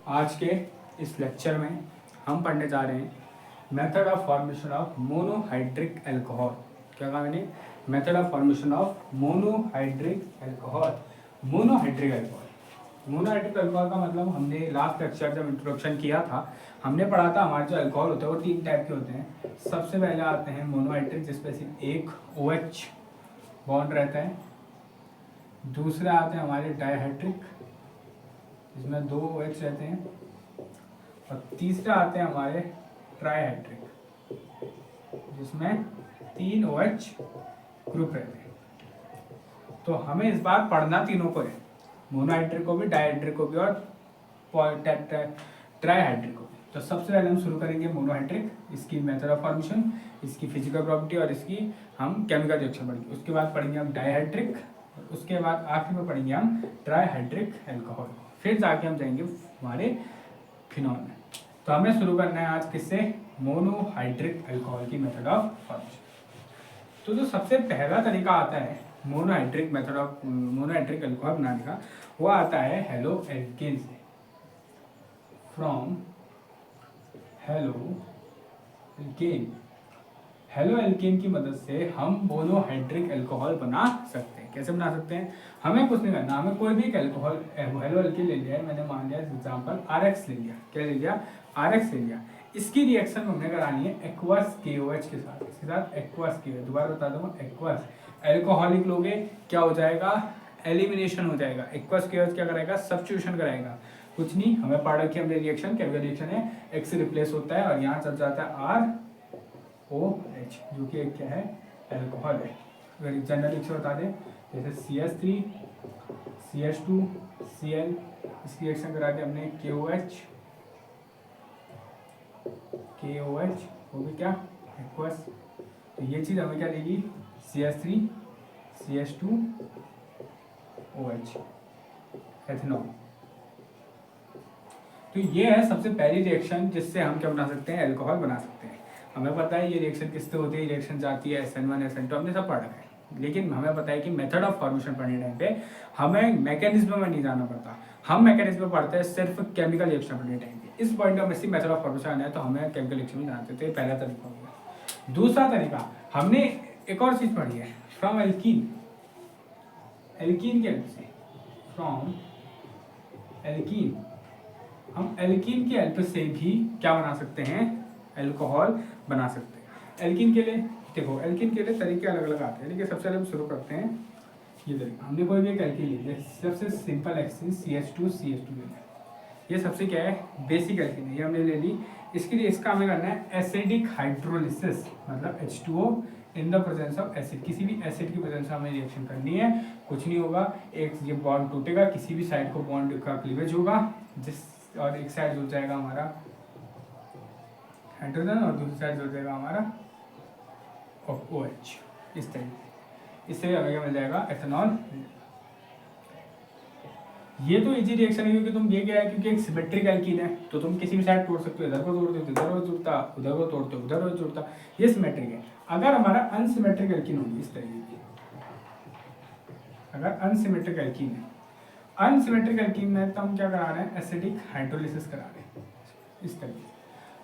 आज के इस लेक्चर में हम पढ़ने जा रहे हैं method of formation of monohydric alcohol. क्या कहा मैंने? Method of formation of monohydric alcohol. Monohydric alcohol, monohydric alcohol का मतलब हमने लास्ट लेक्चर जब इंट्रोडक्शन किया था हमने पढ़ा था हमारे जो अल्कोहल होते हैं वो 3 टाइप के होते हैं। सबसे पहले आते हैं मोनोहाइड्रिक, जिसमें सिर्फ एक OH बॉन्ड रहता है। दूसरे आते हैं हमारे डाइहाइड्रिक, जिसमें 2 OH रहते हैं। और तीसरे आते हैं हमारे ट्राइहाइड्रिक, जिसमें 3 OH ग्रुप रहते हैं। तो हमें इस बार पढ़ना तीनों को है, मोनोहाइड्रिक को भी, डाइहाइड्रिक को भी और ट्राइहाइड्रिक को भी। तो सबसे पहले हम शुरू करेंगे मोनोहाइड्रिक, इसकी मेथड ऑफ फॉर्मेशन, इसकी फिजिकल प्रॉपर्टी और इसकी हम केमिकल रिएक्शन पढ़ेंगे। उसके बाद पढ़ेंगे हम डाइहाइड्रिक, उसके बाद आखिर में पढ़ेंगे हम ट्राइहाइड्रिक अल्कोहल। फिर जाके हम जाएंगे हमारे फिनॉल में। तो हमें शुरू करना है आज किससे? मोनोहाइड्रिक अल्कोहल की मेथड ऑफ फॉर्मेशन। तो जो सबसे पहला तरीका आता है monohydric method of monohydric alcohol बनाने का, वो आता है हेलो एल्केन से। From halo alkane, halo alkane की मदद से हम मोनोहाइड्रिक अल्कोहल बना सकते हैं। कैसे बना सकते हैं? हमें कुछ नहीं करना, हमें कोई भी एक अल्कोहल हेलो एल्केन ले लिया है। मैंने मान लिया एग्जांपल RX ले लिया। क्या ले लिया? RX ले लिया। इसकी रिएक्शन हमने करानी है एक्वस KOH के साथ। इसके साथ एक्वस KOH, दोबारा बता दूंगा, एक्वस एल्कोहलिक लोगे क्या हो जाएगा? एलिमिनेशन हो जाएगा। एक्वस KOH क्या कराएगा? सब्स्टिट्यूशन कराएगा। कुछ नहीं, हमें पढ़ रखी हमने रिएक्शन, केमिकल रिएक्शन है, X से रिप्लेस होता है और यहाँ चल जाता है ROH, जो कि एक क्या है? अल्कोहल है। अगर जनरल रिएक्शन बता दें, जैसे CH3 CH2 Cl, इसकी रिएक्शन करा दी हमने KOH, वो भी क्या? एक्वस। तो ये चीज हमें क्या लेगी? CH3 CH2 OH, ethanol. तो ये है सबसे पहली रिएक्शन जिससे हम क्या बना सकते हैं? अल्कोहल बना सकते हैं। हमें पता है ये रिएक्शन किससे होती है, रिएक्शन जाती है SN1 SN2, हमने सब पढ़ा है। लेकिन हमें पता है कि मेथड ऑफ फॉर्मेशन पढ़ने टाइम पे हमें मैकेनिज्म में नहीं जाना पड़ता। हम मैकेनिज्म में पढ़ते हैं सिर्फ केमिकल रिएक्शन पढ़ने टाइम पे। इस पॉइंट में इसी मेथड ऑफ फॉर्मेशन आना है तो हमें केमिकल रिएक्शन में जानते थे। पहला तरीका हो गया। दूसरा तरीका, हमने एक और चीज पढ़ी है, फ्रॉम एल्कीन, एल्कीन के हेल्प से, फ्रॉम एल्कीन, हम एल्कीन की हेल्प से भी क्या बना सकते हैं? अल्कोहल बना सकते हैं। एल्कीन के लिए देखो, एल्कीन के लिए तरीके अलग अलग आते हैं, लेकिन सबसे पहले हम शुरू करते हैं ये तरीका। हमने कोई भी एक एल्कीन ले लिया, सबसे सिंपल एक्सिन CH2 ले लिया। ये सबसे क्या है? बेसिक एल्कीन है, ये हमने ले ली। इसके लिए इसका हमें करना है एसिडिक हाइड्रोलिसिस, मतलब H2O in the presence of acid. किसी भी एसिड की प्रेजेंस में हमें रिएक्शन करनी है। कुछ नहीं होगा, एक ये बॉन्ड टूटेगा, किसी भी साइड को बॉन्ड का क्लीवेज होगा, जिस और एक साइड जुड़ जाएगा हमारा हाइड्रोजन और दूसरी साइड जुड़ जाएगा हमारा OH। इस तरीके इससे हमें क्या मिल जाएगा? एथेनॉल। ये तो इजी रिएक्शन है क्योंकि तुम ये क्या है, क्योंकि एक सिमेट्रिक एल्कीन है तो तुम किसी भी साइड तोड़ सकते हो। इधर को तोड़ते हो इधर को जुड़ता, उधर को तोड़ते हो उधर को जुड़ता, ये सिमेट्रिक है। अगर हमारा अनसिमेट्रिक एल्कीन होगी इस तरीके की, अगर अनसिमेट्रिक एल्कीन है, अनसिमेट्रिक एल्कीन में तो हम क्या करा रहे हैं? एसिडिक हाइड्रोलिसिस करा रहे हैं इस तरीके से।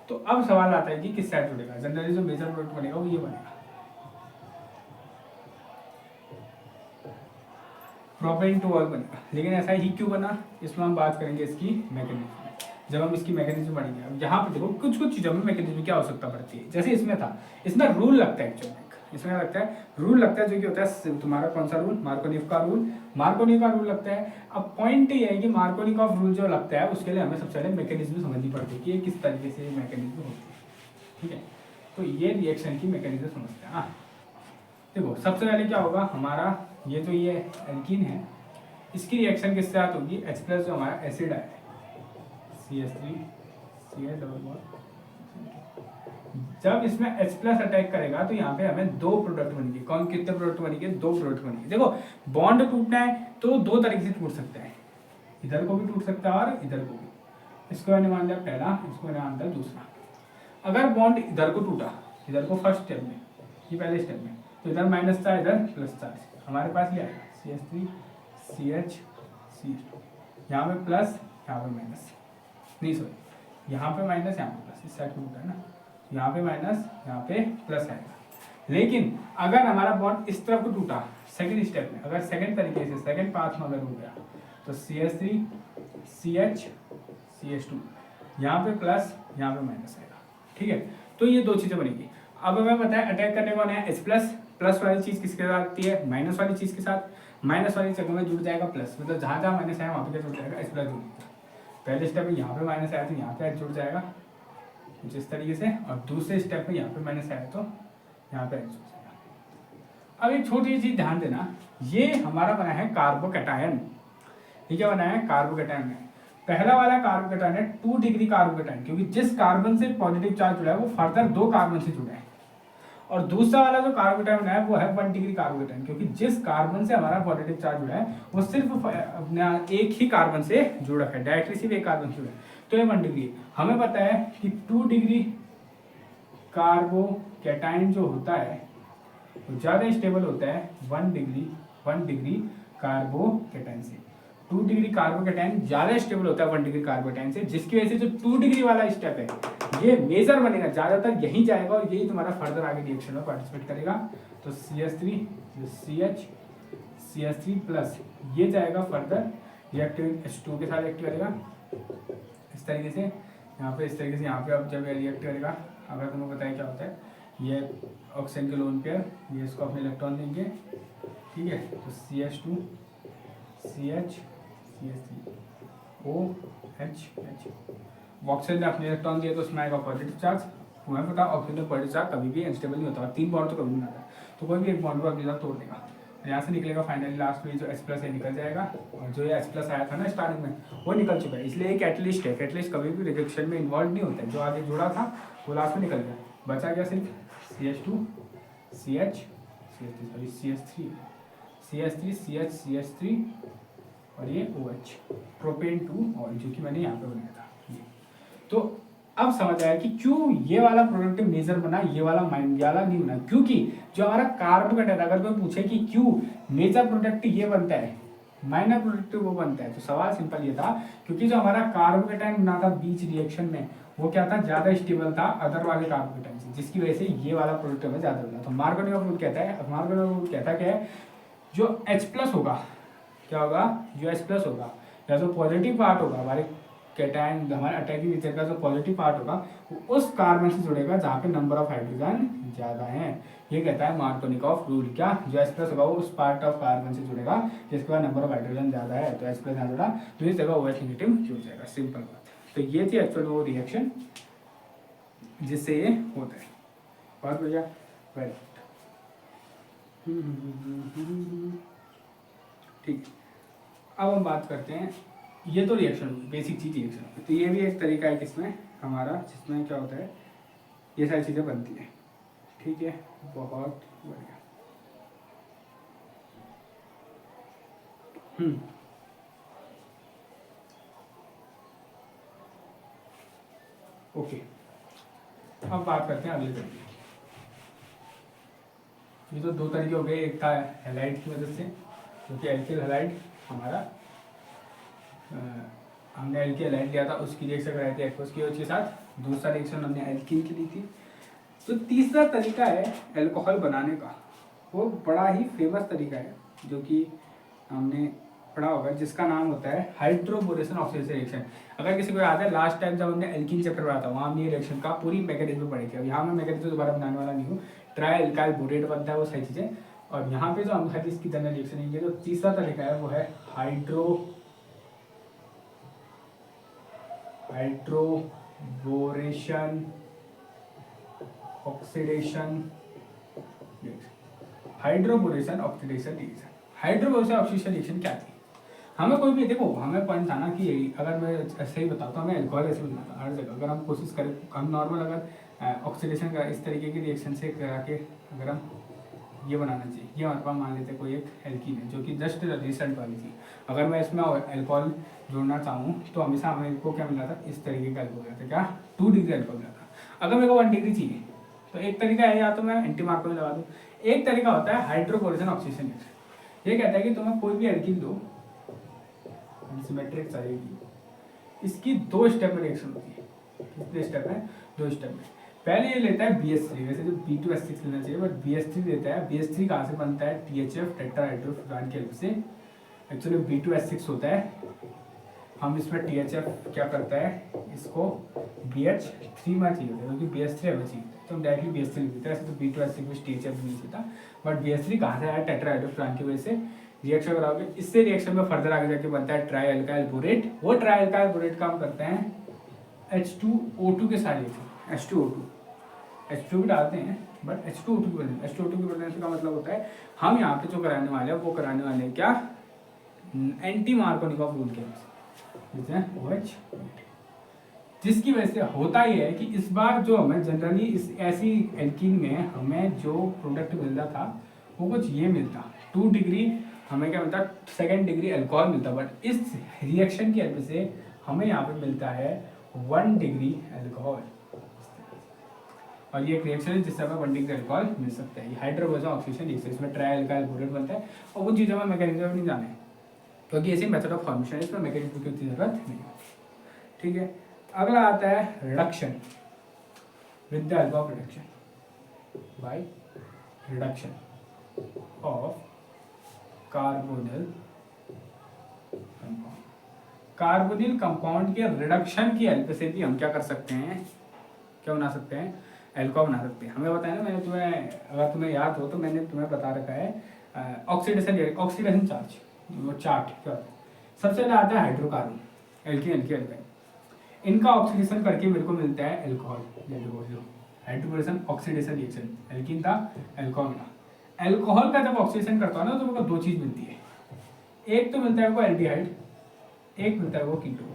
तो अब सवाल आता है कि किस साइड जुड़ेगा? जनरली जो मेजर प्रोडक्ट बनेगा वो ये बनेगा, प्रोपेन टू ऑल बनेगा। लेकिन ऐसा ही क्यों बना, इसमें हम बात करेंगे इसकी मैकेनिज्म। जब हम इसकी मैकेनिज्म पढ़ेंगे, अब यहाँ पे देखो कुछ कुछ चीज़ों में मैकेनिज्म की आवश्यकता पड़ती है। जैसे इसमें था, इसमें रूल लगता है एक्चुअली, इसमें लगता है रूल लगता है, जो कि होता है तुम्हारा कौन सा रूल? मार्कोनिफ का रूल। मार्कोनिफ का रूल लगता है। अब पॉइंट ये है कि मार्कोनिकॉफ रूल जो लगता है उसके लिए हमें सबसे पहले मैकेनिज्म समझनी पड़ती है कि ये किस तरीके से मैकेनिज्म होती है। ठीक है, तो ये रिएक्शन की मैकेनिज्म समझते हैं। देखो सबसे पहले क्या होगा, हमारा ये जो ये एल्कीन है इसकी रिएक्शन किससे साथ होगी? H+ जो हमारा एसिड है CH3 CH डबल बॉन्ड, जब इसमें H+ अटैक करेगा तो यहाँ पे हमें 2 प्रोडक्ट बनेंगे। कौन कितने प्रोडक्ट बनेंगे? 2 प्रोडक्ट बनेंगे। देखो बॉन्ड टूटना है तो 2 तरीके से टूट सकता है, इधर को भी टूट सकता है और इधर को भी। इसको मैंने मान लिया पहला, इसको मैंने मान लिया दूसरा। अगर बॉन्ड इधर को टूटा, इधर को फर्स्ट स्टेप में, ये पहले स्टेप में, तो इधर माइनस था इधर प्लस था, हमारे पास क्या है? CH3 CH CH2, यहाँ पे प्लस यहाँ पे माइनस। नहीं सॉरी, यहाँ पे माइनस यहाँ पे प्लस, इस साइड में होता है ना, यहाँ पे माइनस यहाँ पे प्लस आएगा। लेकिन अगर हमारा बॉन्ड इस तरफ को टूटा सेकंड स्टेप में, अगर सेकंड तरीके से सेकंड पाथ में अगर हो गया तो CH3 CH CH2 यहाँ पे प्लस यहाँ पे माइनस आएगा। ठीक है, तो ये दो चीजें बनेगी। अब हमें पता है अटैक करने वाला है H प्लस, प्लस वाली चीज किसके साथ आती है, माइनस वाली चीज के साथ, माइनस वाली जगह में जुड़ जाएगा प्लस, मतलब जहाँ जहाँ माइनस आया वहाँ पे क्या जुड़ जाएगा, H प्लस जुड़ जाएगा। पहले स्टेप में यहाँ पे माइनस आया तो यहाँ पे H जुड़ जाएगा कुछ इस तरीके से, और दूसरे स्टेप में यहाँ पे माइनस आया तो यहाँ पे H जुड़ जाएगा। अब एक छोटी चीज ध्यान देना, ये हमारा बना है कार्बोकैटायन। ये क्या बना है, कार्बोकैटायन है। पहला वाला कार्बोकैटायन है 2 डिग्री कार्बोकैटायन, क्योंकि जिस कार्बन से पॉजिटिव चार्ज जुड़ा है वो फर्दर 2 कार्बन से जुड़ा है। और दूसरा वाला जो कार्बोकैटायन है वो है 1 डिग्री कार्बोकैटायन, क्योंकि जिस कार्बन से हमारा पॉजिटिव चार्ज जुड़ा है वो सिर्फ अपना एक ही कार्बन से जुड़ा है, डायरेक्टली सिर्फ एक कार्बन से जुड़ा है, तो ये 1 डिग्री। हमें पता है कि 2 डिग्री कार्बोकैटायन जो होता है वो ज़्यादा स्टेबल होता है 1 डिग्री कार्बोकैटायन से। 2 डिग्री कार्बोकैटायन ज़्यादा स्टेबल होता है 1 डिग्री कार्बोकैटायन से, जिसकी वजह से जो 2 डिग्री वाला स्टेप है ये मेजर बनेगा, ज़्यादातर यही जाएगा और यही तुम्हारा फर्दर आगे रिएक्शन में पार्टिसिपेट करेगा। तो CH3 CH3 प्लस ये जाएगा फर्दर रिएक्टिव H2 के साथ रिएक्ट करेगा इस तरीके से, यहाँ पे इस तरीके से, यहाँ पे अब जब रिएक्ट करेगा, अगर तुम्हें पता है क्या होता है, ये ऑक्सीजन के लोन पेयर, ये इसको अपने इलेक्ट्रॉन देंगे। ठीक है, तो CH2 CH CH3 OH H, oxygen ने अपने इलेक्ट्रॉन दिए तो उसमें आएगा पॉजिटिव चार्ज। तुम्हें पता ऑक्सीजन में पॉजिटिव चार्ज कभी भी अनस्टेबल नहीं होता, और 3 बॉन्ड तो कभी नहीं आता, तो कोई भी एक बॉन्ड को अगले साथ तोड़ देगा। यहाँ से निकलेगा फाइनली लास्ट में जो H प्लस है निकल जाएगा, और जो ये H प्लस आया था ना स्टार्टिंग में वो निकल चुका है, इसलिए एक कैटलिस्ट है। कैटलिस्ट कभी भी रिएक्शन में इन्वॉल्व नहीं होता है, जो आगे जुड़ा था वो लास्ट में निकल गया, बचा गया सिर्फ CH2 CH CH3 CH3 CH3 और ये OH प्रोपेन 2 ऑयल, जो कि मैंने यहाँ पे बनाया था ये। तो अब समझ आया कि क्यों ये वाला प्रोडक्ट मेजर बना, ये वाला नहीं बना, क्योंकि जो हमारा कार्बोकैटायन, अगर कोई पूछे कि क्यों मेजर प्रोडक्ट ये बनता है माइनर प्रोडक्ट वो बनता है, तो सवाल सिंपल ये था क्योंकि जो हमारा कार्बोकैटायन बना था बीच रिएक्शन में वो क्या था, ज्यादा स्टेबल था अदर वाले कार्बोकैटायन से, जिसकी वजह से ये वाला प्रोडक्ट हमें ज्यादा बना। तो मार्कोनियोव रूल कहता है क्या है, जो H प्लस होगा क्या होगा, जो H प्लस होगा या जो पॉजिटिव पार्ट होगा हमारे कैटायन, हमारे अटैकिंग नेचर का जो पॉजिटिव पार्ट होगा वो उस कार्बन से जुड़ेगा जहाँ पे नंबर ऑफ हाइड्रोजन ज़्यादा है। ये कहता है मार्कोनियोव रूल, क्या जो H प्लस होगा वो उस पार्ट ऑफ कार्बन से जुड़ेगा जिसके बाद नंबर ऑफ हाइड्रोजन ज़्यादा है, तो H प्लस यहाँ जुड़ा तो इस जगह OH नेगेटिव जुड़ जाएगा, सिंपल बात। तो ये थी एक्चुअल वो रिएक्शन जिससे ये होता है। बहुत बढ़िया, वेरी गुड। ठीक है, अब हम बात करते हैं, ये तो रिएक्शन बेसिक चीज रिएक्शन, तो ये भी एक तरीका है किसमें हमारा, जिसमें क्या होता है ये सारी चीज़ें बनती हैं। ठीक है, बहुत बढ़िया। ओके, अब बात करते हैं अगले तरीके। ये तो 2 तरीके हो गए, एक था हैलाइड की मदद से, जो कि एल्किल हैलाइड हमारा हमने एल्किल हैलाइड लिया था, उसकी रिएक्शन कराई थी एक्वस की OH के साथ, दूसरा रिएक्शन हमने एल्कीन की ली थी। तो तीसरा तरीका है अल्कोहल बनाने का, वो बड़ा ही फेमस तरीका है जो कि हमने पढ़ा होगा, जिसका नाम होता है हाइड्रोबोरेशन ऑक्सीडेशन रिएक्शन। अगर किसी को याद है लास्ट टाइम जब हमने एल्कीन चैप्टर पढ़ा था वहाँ हमने ये रिएक्शन का पूरी मैकेनिज्म पढ़ी थी। अब यहाँ मैं मैकेनिज्म दोबारा बनाने वाला नहीं हूँ, ट्राई एल्काइल बोरेट बनता है वो सही चीज़ें। और यहाँ पे जो हम है इसकी जनरल रिएक्शन है, ये जो तीसरा तरीका है वो है hydroboration oxidation reaction. Hydroboration oxidation reaction, hydroboration oxidation reaction क्या थी? हमें कोई भी देखो, हमें पॉइंट था ना कि अगर मैं ऐसे ही बताता हूँ, हमें अल्कोहल ऐसे बनाना था हर जगह। अगर हम कोशिश करें, हम नॉर्मल अगर ऑक्सीडेशन का इस तरीके की रिएक्शन से करा के अगर हम ये बनाना चाहिए, ये हमारे पास मान लेते कोई एक एल्कीन है जो कि जस्ट रिसेंट वाली थी, अगर मैं इसमें अल्कोहल जोड़ना चाहूँ तो हमेशा हमें को क्या मिला था, इस तरीके का अल्कोहल मिला था, क्या 2 डिग्री अल्कोहल मिला था। अगर मेरे को 1 डिग्री चाहिए तो एक तरीका है, या तो मैं एंटी मार्कोनी लगा दूँ, एक तरीका होता है हाइड्रोबोरेशन ऑक्सीडेशन रिएक्शन। ये कहता है कि तुम्हें कोई भी एल्कीन दो, सिमेट्रिक चाहिएगी, इसकी 2 स्टेप में रिएक्शन होती है। कितने स्टेप है? 2 स्टेप में। पहले ये लेता है BH3, वैसे तो B2H6 लेना चाहिए, बट BH3 लेता है। BH3 कहाँ से बनता है? THF टेट्राहाइड्रोफुरान की हेल्प से। एक्चुअली B2H6 होता है, हम इसमें THF क्या करता है, इसको BH3 में चाहिए होता है, क्योंकि BH3 हमें चाहिए, तो हम डायरेक्टली BH3 लिख देते हैं। ऐसे तो B2H6 में THF नहीं चाहिए था, बट BH3 कहाँ से आया? टेट्राहाइड्रोफुरान की वजह से रिएक्शन कराओगे। इससे रिएक्शन में फर्दर आगे जाके बनता है ट्राई अल्काइल बोरेट। वो ट्राई अल्काइल बोरेट काम करते हैं H2O2 के साथ रिएक्शन, H2 भी डालते हैं, बट H2O2 की वजह से, H2O2 की वजह का मतलब होता है हम यहाँ पे जो कराने वाले हैं वो कराने वाले हैं क्या? एंटी मार्कोनिकॉफ रूल के OH, जिसकी वजह से होता ही है कि इस बार जो हमें जनरली इस ऐसी एल्कीन में हमें जो प्रोडक्ट मिलता था वो कुछ ये मिलता, 2 डिग्री हमें क्या मिलता, 2nd डिग्री अल्कोहल मिलता, बट इस रिएक्शन की वजह से हमें यहाँ पे मिलता है 1 डिग्री अल्कोहल। और ये एक रिएक्शन है जिससे हमें 1 डिग्री अल्कोहल मिल सकता है। ये हाइड्रोजन ऑक्सीडेशन रिएक्शन, इसमें ट्राई अल्काइल बोरेट बनता है। और उन चीज़ों में मैकेनिज्म नहीं जाने, क्योंकि ऐसी मेथड ऑफ फॉर्मेशन है, इसमें मैकेनिज्म की उतनी जरूरत नहीं है। ठीक है, अगला आता है reduction with the help of reduction by reduction of carbonyl compound. Carbonyl compound के रिडक्शन की हेल्प से भी हम क्या कर सकते हैं, क्या बना सकते हैं? एल्कोहल बना सकते हैं। हमें बताया ना, मैंने तुम्हें, अगर तुम्हें याद हो तो मैंने तुम्हें बता रखा है ऑक्सीडेशन चार्ज, वो चार्ट क्या होता है। सबसे पहले आता है हाइड्रोकार्बन, एल्कीन, इनका ऑक्सीडेशन करके मेरे को मिलता है alcohol. Hydrocarbon oxidation reaction, alkene था, एल्कोहल था। एल्कोहल का जब ऑक्सीडेशन करता है ना तो मेरे को 2 चीज मिलती है, एक तो मिलता है वो एल्डिहाइड, एक मिलता है वो कीटोन।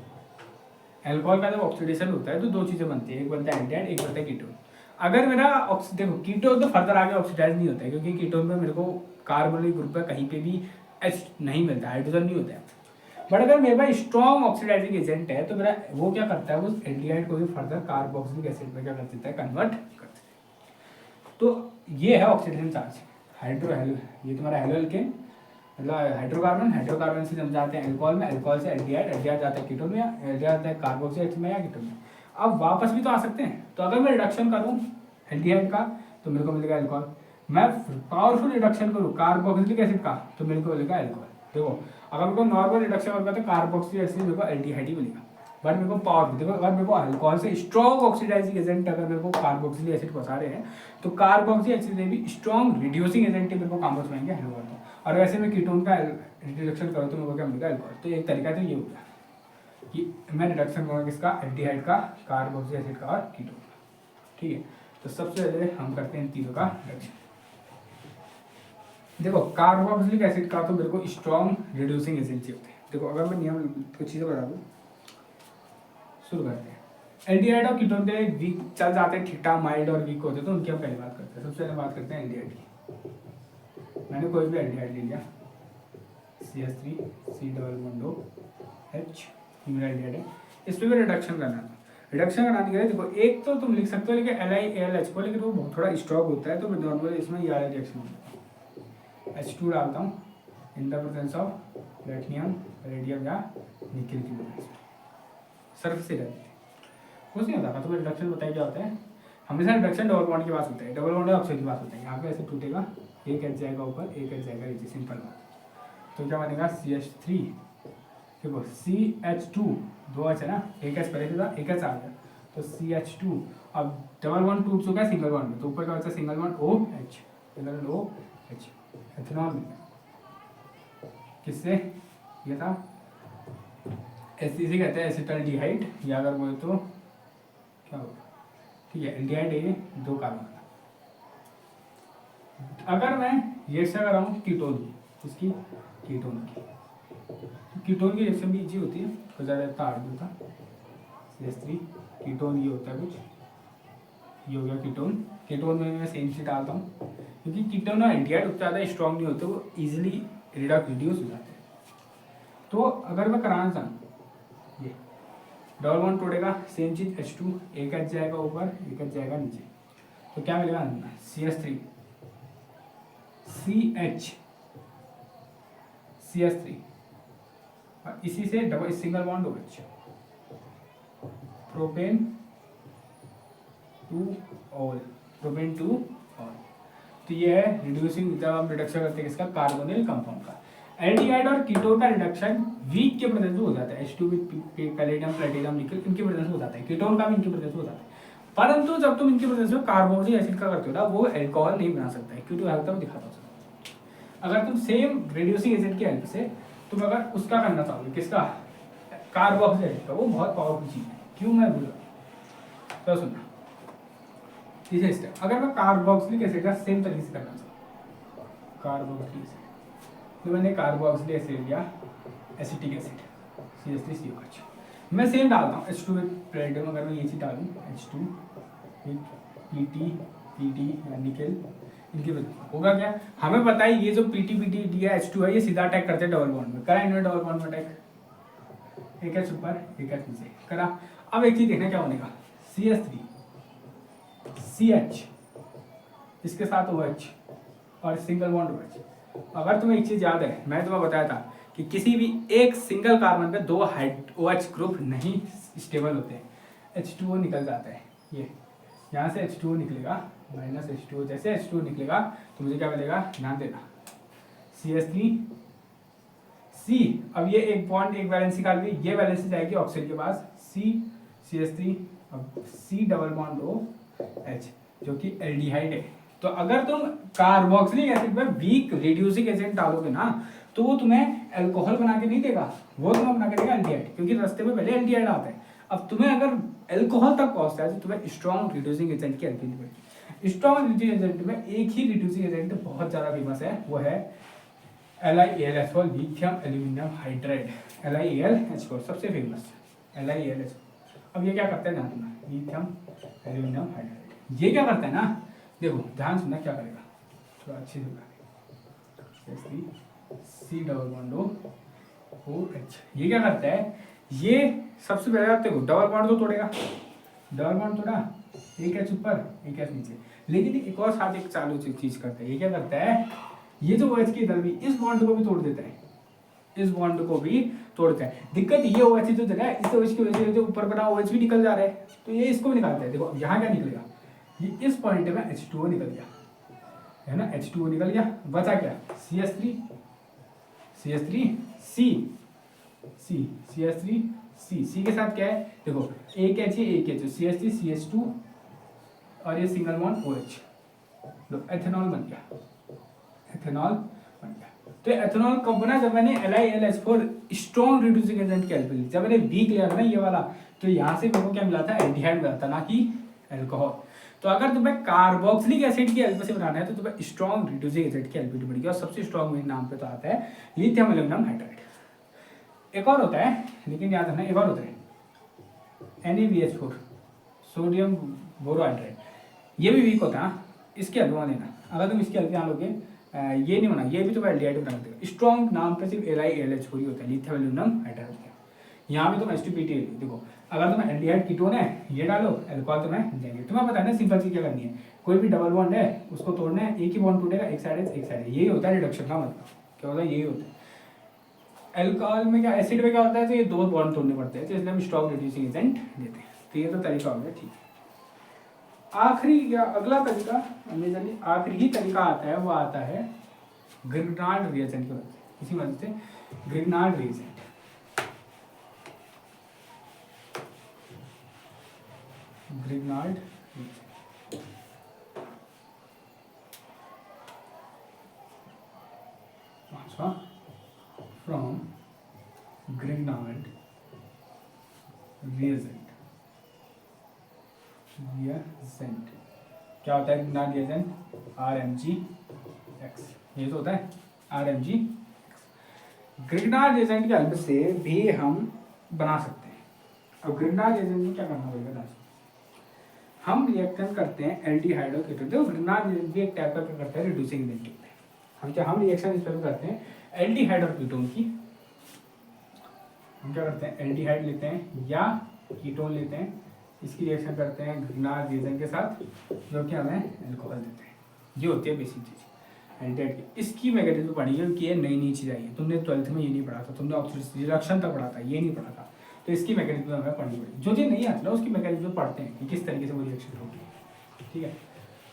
एल्कोहल का जब ऑक्सीडेशन होता है तो 2 चीजें बनती है, एक बनता है एल्डिहाइड, एक बनता है कीटोन। अगर मेरा देखो कीटोन तो फर्दर आगे ऑक्सीडाइज नहीं होता है, क्योंकि कीटोन में मेरे को कार्बोनिल ग्रुप पे कहीं पे भी H नहीं मिलता, हाइड्रोजन नहीं होता है। बट अगर मेरे पास स्ट्रॉन्ग ऑक्सीडाइजिंग एजेंट है तो मेरा वो क्या करता है, वो एल्डिहाइड को भी फर्दर कार्बोक्सिलिक एसिड में क्या कर देता है, कन्वर्ट कर देता है। तो ये है ऑक्सीडेशन चार्ज। ये तुम्हारा हेलोएल्केन, मतलब हाइड्रोकार्बन से जम जाते हैं एल्कोहल में, एल्कोहल से एल्डिहाइड जाता है कीटोन में, एल्डिहाइड जाता है कार्बोक्सिलिक में या कीटोन में। अब वापस भी तो आ सकते हैं, तो अगर मैं रिडक्शन करूं एल्डिहाइड का तो मेरे को मिलेगा एल्कोहल, मैं पावरफुल रिडक्शन करूं कार्बोक्सिलिक एसिड का तो मेरे को मिलेगा एल्कोहल। देखो अगर मेरे को नॉर्मल रिडक्शन होगा तो कार्बोक्सिलिक एसिड मेरे को एल्डिहाइड ही मिलेगा, बट मेरे को पावर, देखो अगर मेरे को अल्कोहल से स्ट्रॉन्ग ऑक्सीडाइजिंग एजेंट अगर मेरे को कार्बोक्सिलिक एसिड पहुंचा रहे हैं तो कार्बोक्सिलिक एसिड में भी स्ट्रॉन्ग रिड्यूसिंग एजेंट मेरे को काम पहुंचाएंगे एल्कोहल। और वैसे में कीटोन का रिडक्शन करो तो मेरे को क्या मिलेगा, एल्कोहल। तो एक तरीका तो ये होगा कि मैं रिडक्शन करूँगा किसका, एल्डिहाइड का, कार्बोक्सिलिक एसिड का और कीटोन का। ठीक है, तो सबसे पहले हम करते हैं तीनों का रिडक्शन। देखो कार्बोक्सिलिक एसिड का तो मेरे को स्ट्रॉन्ग रिड्यूसिंग एजेंट होते हैं। देखो अगर मैं नियम कुछ चीज़ें बता दूँ, शुरू करते हैं। एल्डिहाइड और कीटोन के वीक चल जाते हैं, ठीठा माइल्ड और वीक होते हैं, तो उनकी हम पहले बात करते हैं। सबसे पहले बात करते हैं एल्डिहाइड की। मैंने कोई भी एल्डिहाइड ले लिया, CH3COOH, मेरा एल्डिहाइड है, इस पर भी रिडक्शन करना था। रिडक्शन कराने के लिए देखो एक तो तुम लिख सकते हो लेकिन LiAlH को, लेकिन वो थोड़ा स्ट्रॉन्ग होता है, तो मैं नॉर्मली इसमें ये वाला रिएक्शन होता है, H2 डालता हूँ in the presence of platinum, radium या निकेल की वजह से सर्फ से रहती है, कुछ नहीं होता। तो रिडक्शन बताइए क्या होता है, हमेशा रिडक्शन डबल बॉन्ड के पास होता है, डबल बॉन्ड ऑक्सीजन के पास होता है। यहाँ पे ऐसे टूटेगा, एक H जाएगा ऊपर, एक H जाएगा नीचे, सिंपल बात। तो क्या बनेगा, CH3, देखो CH2, 2 H है ना, एक H पहले था, एक H आ गया तो CH2। अब डबल बॉन्ड टूट चुका है सिंगल बॉन्ड में, तो ऊपर क्या बचा, single bond OH, single bond OH, ethanol मिल गया। किससे ये था, इसे कहते हैं एसिटाल्डिहाइड, या अगर बोले तो क्या होगा, ठीक है, एल्डिहाइड है, 2 कार्बन। अगर मैं ये से कराऊँ कीटोन की, इसकी कीटोन की, तो कीटोन की रिएक्शन भी इजी होती है, तो ज़्यादा इतना हार्ड नहीं होता। CH3 कीटोन ये होता है कुछ, ये हो गया कीटोन। कीटोन में मैं सेम चीज डालता हूँ, क्योंकि कीटोन और एल्डिहाइड उतना ज़्यादा स्ट्रॉन्ग नहीं होते, वो इजीली रिड्यूस हो जाते हैं। तो अगर मैं कराना चाहूँ, ये डबल बॉन्ड तोड़ेगा, सेम चीज H2, एक H जाएगा ऊपर, एक H जाएगा नीचे, तो क्या मिलेगा, CH3 CH3, और इसी से double single bond OH, propane two all, propane two all. तो ये है रिड्यूसिंग, जब हम रिडक्शन करते हैं इसका कार्बोनिल कंपाउंड का। एल्डिहाइड और कीटोन का रिडक्शन वीक के प्रेजेंस में हो जाता है, H2 विद पैलेडियम प्लेटिनम निकल इनके प्रेजेंस में हो जाता है, कीटोन का भी इनके प्रेजेंस में हो जाता है। परंतु जब तुम इनके प्रेजेंस में कार्बोनिक एसिड का करते हो ना, वो अल्कोहल नहीं बना सकता है, क्यों? तो मैं दिखाता हूँ। अगर तुम सेम रिड्यूसिंग एजेंट की हेल्प से तुम अगर उसका करना चाहोगे, किसका? कार्बोक्सिलिक का, वो बहुत पावरफुल चीज है, क्यों मैं बोल रहा हूँ तो सुनना। तीसरे स्टेप, अगर मैं कार्बोक्सिलिक एसिड का सेम तरीके से करना चाहूँ, कार्बोक्सिलिक एसिड, तो मैंने कार्बोक्सिलिक एसिड लिया, एसिटिक एसिड CH3COH, मैं सेम डालता हूँ H2 विद प्लेटिनम। अगर मैं ये चीज डालूँ H2 विद PT या निकेल, इनके वजह होगा क्या? हमें पता है ये जो PT दिया H2 है, ये सीधा अटैक करते हैं डबल बॉन्ड में, करा इन्होंने डबल बॉन्ड में अटैक, एक H ऊपर एक H नीचे करा। अब एक चीज देखना क्या बनेगा, CH3 CH इसके साथ OH और सिंगल बॉन्ड OH। अगर तुम्हें एक चीज याद है, मैं तुम्हें बताया था कि किसी भी एक सिंगल कार्बन पे दो OH ग्रुप नहीं स्टेबल होते हैं, H2O निकल जाता है। ये यहाँ से H2O निकलेगा, माइनस H2O, जैसे H2O निकलेगा तो मुझे क्या मिलेगा, ध्यान देना, CH3 C। अब ये एक बॉन्ड एक वैलेंसी निकाल ली, ये वैलेंसी जाएगी ऑक्सीजन के पास, C CH3, अब C डबल बॉन्ड OH जो कि एल्डिहाइड है। तो अगर तुम कार्बोक्सिलिक एसिड में वीक रिड्यूसिंग एजेंट डालोगे ना, तो वो तुम्हें अल्कोहल बना के नहीं देगा, वो तुम्हें बना के देगा एल्डिहाइड, क्योंकि रास्ते में पहले एल्डिहाइड आता है। अब तुम्हें अगर अल्कोहल तक पहुंचता है तो तुम्हें स्ट्रॉन्ग रिड्यूसिंग एजेंट की हेल्प लेनी पड़ेगी। स्ट्रॉन्ग रिड्यूसिंग एजेंट में एक ही रिड्यूसिंग एजेंट बहुत ज्यादा फेमस है, वो है LiAlH4 lithium aluminium hydride, LiAlH4 सबसे फेमस LiAlH4। अब ये क्या करता है ध्यान देना, लिथियम एल्यूमिनियम हाइड्राइड, ये क्या करता है ना, देखो ध्यान सुनना क्या करेगा, थोड़ा अच्छे से C डबल बॉन्ड OH, ये क्या करता है, ये सबसे पहले आप देखो डबल बॉन्ड तो तोड़ेगा, डबल बॉन्ड तोड़ा, एक H ऊपर एक H नीचे, लेकिन एक और साथ एक चालू चीज करता है, ये क्या करता है, ये जो OH की इधर भी इस बॉन्ड को भी तोड़ देता है, इस बॉन्ड को भी तोड़ता है। दिक्कत ये OH जो जगह है, इस OH की वजह से जो ऊपर बना OH भी निकल जा रहा है, तो ये इसको भी निकालता है। देखो यहाँ क्या निकलेगा, ये इस पॉइंट में H2O निकल गया है ना, H2O निकल गया, बचा क्या, CH3 C के साथ क्या है, देखो एक H एक H, CH3 CH2 और ये सिंगल बॉन्ड OH, लो एथेनॉल बन गया, एथेनॉल बन गया। तो एथेनॉल कब बना, जब मैंने LiAlH4 स्ट्रॉन्ग रिड्यूसिंग एजेंट की हेल्प ली, जब मैंने वीक लिया था ना ये वाला, तो यहाँ से मेरे को क्या मिला था, एल्डिहाइड मिला था, ना कि अल्कोहल। तो अगर तुम्हें कार्बोक्सिलिक एसिड की हेल्प से बनाना है तो तुम्हें स्ट्रॉन्ग रिड्यूसिंग एसिड की हेल्प लेनी पड़ेगी, और सबसे स्ट्रॉन्ग मेरे नाम पे तो आता है लिथियम एल्यूमिनियम हाइड्राइड। एक और होता है, लेकिन याद रखना, एक और होता है NaBH4 सोडियम बोरोहाइड्राइड, ये भी वीक होता है, इसकी हेल्प लेना। अगर तुम इसकी हेल्प यहाँ लोगे, ये नहीं बना, ये भी तुम्हें एल्डिहाइड बना देगा। स्ट्रॉन्ग नाम पे सिर्फ LiAlH4 ही होता है, लिथियम एल्यूमिनियम हाइड्राइड। यहाँ पे तुम H2PT देखो, अगर तुम्हें एल्डिहाइड कीटोन है ये डालो, अल्कोहल तुम्हें मिल जाएंगे। तुम्हें पता है ना सिंपल चीज क्या करनी है, कोई भी डबल बॉन्ड है उसको तोड़ना है, एक ही बॉन्ड टूटेगा, एक साइड है एक साइड है, यही होता है रिडक्शन का मतलब, क्या होता है, यही होता है। अल्कोहल में क्या, एसिड में क्या होता है, तो ये दो बॉन्ड तोड़ने पड़ते हैं, तो इसलिए हम स्ट्रॉन्ग रिड्यूसिंग एजेंट देते हैं। तो ये तो तरीका हो गया, ठीक है। आखिरी या अगला तरीका, आखिरी ही तरीका आता है, वो आता है ग्रिग्नार्ड रिएजेंट की वजह से, इसी वजह से Grignard reagent. Grignard from Grignard reagent क्या होता है Grignard reagent, RMgX, ये तो होता है RMgX। Grignard reagent की हेल्प से भी हम बना सकते हैं। अब Grignard reagent में क्या करना पड़ेगा, हम रिएक्शन करते हैं एल्डिहाइड और कीटोन। देखो ग्रिग्नार्ड रिएजेंट भी एक टाइप का करता है रिड्यूसिंग एजेंट। हम रिएक्शन इस पर करते हैं एल्डिहाइड और कीटोन की। हम क्या करते हैं, एल्डिहाइड लेते हैं या कीटोन लेते हैं, इसकी रिएक्शन करते हैं ग्रिग्नार्ड रिएजेंट के साथ, जो कि हमें अल्कोहल देते हैं। ये होती है बेसिक चीज़ एल्डिहाइड की। इसकी मैकेनिज्म पढ़ी है कि ये नई चीज़ आई है, तुमने 12th में ये नहीं पढ़ा था, तुमने ऑक्सीजन रिडक्शन तक पढ़ा था, ये नहीं पढ़ा था। तो इसकी मैकेनिज्म हमें पढ़नी पड़ेगी। जो चीज़ नहीं आती ना उसकी मैकेनिज्म पढ़ते हैं कि किस तरीके से वो रिएक्शन होगी, ठीक है।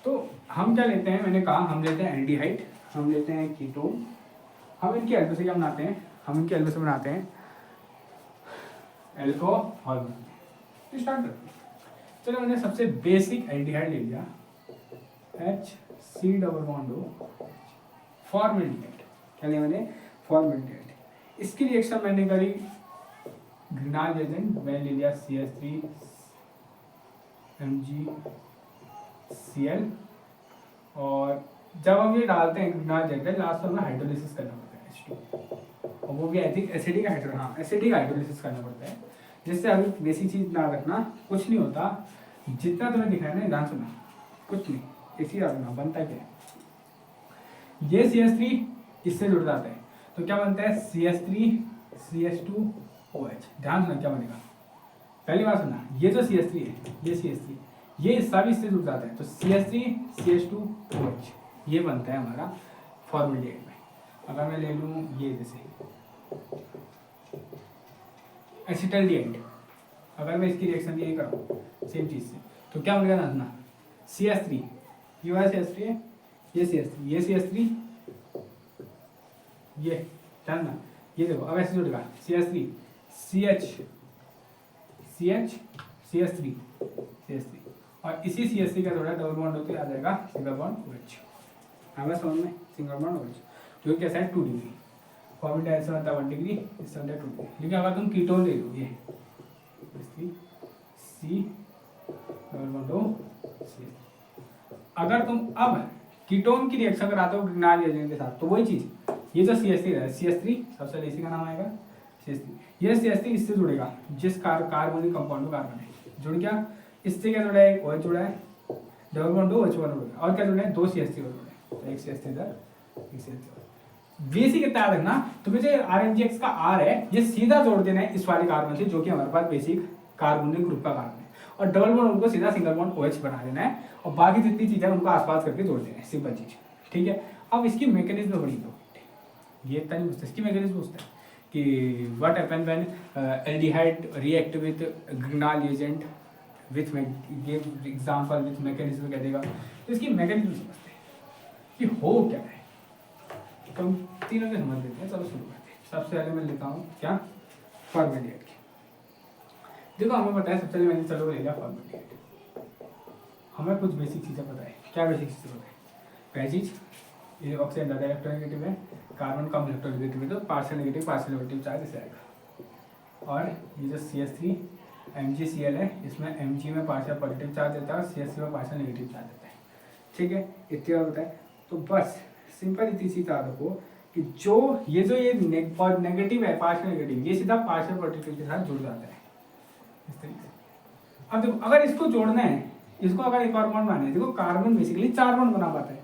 तो हम क्या लेते हैं, मैंने कहा हम लेते हैं एल्डिहाइड, हम लेते हैं कीटोन, हम इनकी एल्डो से क्या बनाते हैं, हम इनकी एल्डो से बनाते हैं अल्कोहल। तो स्टार्ट करते हैं। चलो मैंने सबसे बेसिक एल्डिहाइड ले लिया HC⋯O फॉर्मेल्डिहाइड। क्या लिया मैंने, फॉर्मेल्डिहाइड। इसकी रिएक्शन मैंने करी ग्रिग्नाल एजेंट, मैंने ले लिया CH3MgCl, और जब हम ये डालते हैं ग्रिग्नाल एजेंट लास्ट में हमें हाइड्रोलिसिस करना पड़ता है H2, और वो भी आई थिंक एसिडिक हाइड्रोलिसिस करना पड़ता है। जिससे अभी बेसिक चीज ना रखना, कुछ नहीं होता, जितना तुम्हें दिख रहा है ना ध्यान सुना, कुछ नहीं, इसी रखना बनता है क्या, ये CH3 इससे जुड़ जाता है तो क्या बनता है CH3CH2OH। ध्यान सुना क्या बनेगा, पहली बार सुना, ये जो CH3 है, ये CH3, ये हिस्सा भी इससे जुड़ जाता है तो CH3CH2OH ये बनता है हमारा फॉर्मेल्डिहाइड में। अगर मैं ले लूँ ये जैसे एसिटल्डिहाइड, अगर मैं इसकी रिएक्शन ये करूँ सेम चीज़ से तो क्या बनेगा ना, CH3, ये वाला CH3 है, ये CH3, ये CH3, ये जानना, ये देखो अब ऐसे जुड़ेगा CH3 CH3 और इसी CH3 का जोड़ा डबल बॉन्ड होकर आ जाएगा सिंगल बॉन्ड OH। हमें समझ में, सिंगल बॉन्ड OH जो कैसा है 2 डिग्री, फॉर्मेल्डिहाइड से बनता है 1 डिग्री, इससे बनता है 2 डिग्री। लेकिन अगर तुम कीटोन ले लो, ये C⋯O, अगर तुम अब कीटोन की रिएक्शन कराते हो ग्रिग्नाल एजेंट के साथ तो वही चीज, ये जो CH3 है, CH3 सबसे पहले इसी का नाम आएगा CH3, ये CH3 इससे जुड़ेगा, जिस कार्बोनिक कंपाउंड में कार्बन है जुड़ गया, इससे क्या जुड़ा है, OH जुड़ा है, डबल बॉन्ड OH1 जुड़ा है, और क्या जुड़ा है, 2 CH3 और जुड़े, तो एक CH3 इधर, एक CH3। बेसिक कितना याद रखना, तुम्हें जो RMGX का R है ये सीधा जोड़ देना है इस वाले कार्बन से जो कि हमारे पास बेसिक कार्बोनिक ग्रुप का कार्बन है, और डबल बॉन्ड उनको सीधा सिंगल बॉन्ड OH बना देना है, और बाकी जितनी चीजें उनको आसपास करके जोड़ देना है, सिंपल चीज, ठीक है। अब इसकी मैकेनिज्म बड़ी दो, ये इतना नहीं पूछता, इसकी मैकेनिज्म पूछता है कि what happen when aldehyde react with Grignard agent with example with mechanism कह देगा, तो इसकी मैकेनिज्म समझते हैं कि हो क्या है, तो हम तीनों के समझ लेते हैं। चलो शुरू करते हैं। सबसे पहले मैं लेता हूँ क्या, फॉर्मेल्डिहाइड की। देखो हमें पता है, सबसे पहले मैंने चलो ले लिया फॉर्मेल्डिहाइड, हमें कुछ बेसिक चीज़ें पता है। क्या बेसिक चीज़ें पता है, पहली चीज़ ये ऑक्सीजन ज़्यादा इलेक्ट्रोनेगेटिव है, कार्बन कम इलेक्ट्रोनेगेटिव है, तो पार्शियल नेगेटिव चार्ज इसे आएगा। और ये जो CH3MgCl है, इसमें Mg में पार्शियल पॉजिटिव चार्ज देता है और CH3 में पार्शियल नेगेटिव चार्ज देता है, ठीक है, इतना होता है। तो बस सिंपल इतनी सी याद रखो कि ये नेगेटिव है, पार्शियल नेगेटिव, ये सीधा पार्शियल पॉजिटिव के साथ जुड़ जाता है इस तरीके से। अब देखो अगर इसको जोड़ना है, इसको अगर एक और बॉन्ड बनाना है, देखो कार्बन बेसिकली 4 बॉन्ड बना पाता है,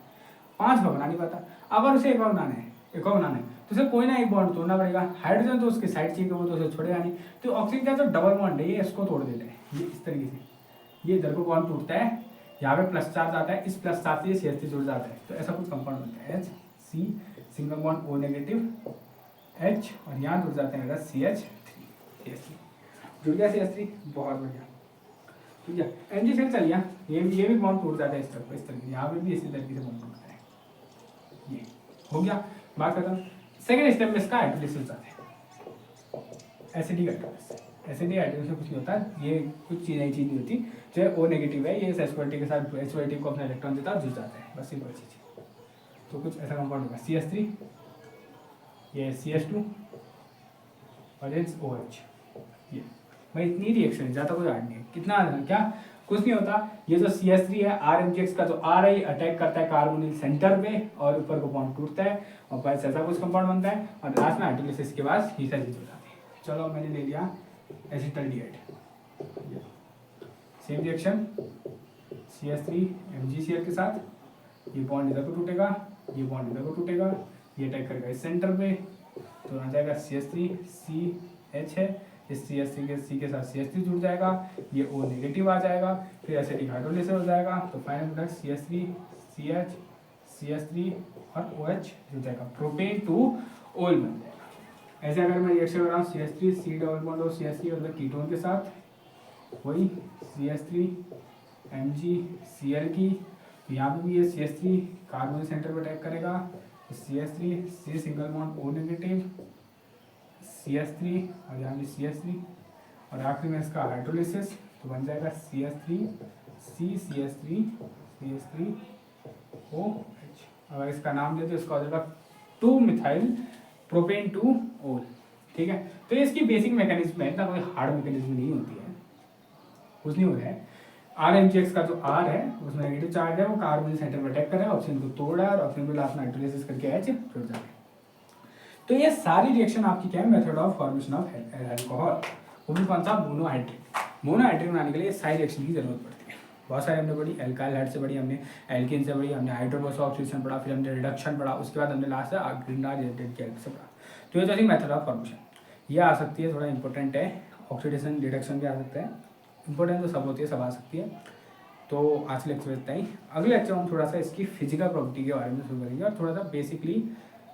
5 बना नहीं पाता। अगर उसे एक और बनाना है तो उसे कोई ना एक बॉन्ड तोड़ना पड़ेगा। हाइड्रोजन तो उसके साइड चाहिए, वो तो उसे छोड़ेगा नहीं। तो ऑक्सीजन का जो डबल बॉन्ड है ये इसको तोड़ देते हैं, ये इस तरीके से, ये इधर को बॉन्ड टूटता है, यहाँ पे प्लस चार्ज आता है, इस प्लस चार्ज से ये CH3 जुड़ जाता है, तो ऐसा कुछ कंपाउंड बनता है HC single bond O negative H, और यहाँ जुड़ जाते हैं मेरा CH3 जुड़ गया CH3, बहुत बढ़िया, ठीक है। MgCl चल गया, ये भी बॉन्ड टूट जाता है इस तरफ, इस तरीके, यहाँ पे भी इसी तरीके से बॉन्ड टूटता है, ये हो गया, बात खत्म। सेकेंड स्टेप में इसका हाइड्रोलिसिस आता है, एसिडिक हाइड्रोलिसिस कुछ नहीं होता, ये कुछ चीज़ नई चीज़ नहीं होती, जो O नेगेटिव है ये H+ के साथ H+ को अपना इलेक्ट्रॉन देता है, जुड़ जाता है, बस सिंपल चीज़। तो कुछ ऐसा कंपाउंड होगा CH3, ये CH2 और ये OH, ये भाई इतनी रिएक्शन है, ज़्यादा कोई हार्ड नहीं है। कितना क्या, कुछ नहीं होता, ये जो CH3 है RMGX का जो R है अटैक करता है कार्बोनिल सेंटर पे और ऊपर को बॉन्ड टूटता है और बस ऐसा कुछ कंपाउंड बनता है, और लास्ट में हाइड्रोलिसिस के बाद ही चीज हो जाती है। चलो मैंने ले लिया एसिटल्डिहाइड, सेम रिएक्शन CH3MgCl के साथ, ये बॉन्ड इधर को टूटेगा, ये बॉन्ड इधर को टूटेगा, ये अटैक करेगा इस सेंटर पे, तो आ जाएगा CH3CH है, इस CH3 के C के साथ CH3 जुड़ जाएगा, ये O नेगेटिव आ जाएगा, फिर एसिडिक हाइड्रोलिसिस हो जाएगा, तो फाइनल प्रोडक्ट CH3 और OH जुड़ जाएगा, प्रोपेन टू ऑयल बन जाएगा। ऐसे अगर मैं रिएक्शन कर रहा हूँ CH3 C डबल बॉन्ड और CH3 मतलब कीटोन के साथ, वही CH3 MgCl की, तो यहाँ पे भी ये CH3 कार्बन सेंटर पर अटैक करेगा, CH3 C single bond O negative, CH3 और यहाँ भी CH3, और आखिरी में इसका हाइड्रोलिसिस तो बन जाएगा CH3 C CH3 OH। अगर इसका नाम दे तो इसका हो जाएगा 2 मिथाइल प्रोपेन 2 ओल। ठीक है, तो ये इसकी बेसिक मैकेनिज्म है, इतना कोई हार्ड मैकेनिज्म नहीं होती है, कुछ नहीं हो रहा है। RMgx का जो R है उसमें नेगेटिव चार्ज है, वो कार्बन सेंटर पर अटैक कर रहा है, ऑक्सीजन को तोड़ रहा है और ऑक्सीजन को लास्ट में हाइड्रोलिसिस करके H जुड़ जाता है। तो ये सारी रिएक्शन आपकी क्या है, method of formation of alcohol, वो भी कौन सा, मोनोहाइड्रिक। मोनोहाइड्रिक बनाने के लिए सारी रिएक्शन की जरूरत पड़ती है। बहुत सारे हमने पढ़ी, एल्काइल हाइड से पढ़ी हमने, एल्किन से पढ़ी हमने, हाइड्रोबोस ऑक्सीडेशन पढ़ा, फिर हमने रिडक्शन पढ़ा, उसके बाद हमने लास्ट ग्रीनहाउस गैस से पढ़ा। तो ये तो मेथड ऑफ फॉर्मेशन ये आ सकती है, थोड़ा इंपॉर्टेंट है, ऑक्सीडेशन रिडक्शन भी आ सकता है, इंपॉर्टेंट तो सब होती है, सब आ सकती है। तो आज के लेक्चर में इतना ही। अगले लेक्चर हम थोड़ा सा इसकी फिजिकल प्रॉपर्टी के बारे में शुरू करेंगे और थोड़ा सा बेसिकली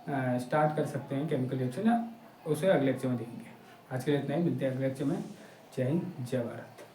स्टार्ट कर सकते हैं केमिकल रिएक्शन, उसे अगले लेक्चर में देखेंगे। आज के लिए इतना ही, मिलते हैं अगले लेक्चर में। जय हिंद, जय भारत।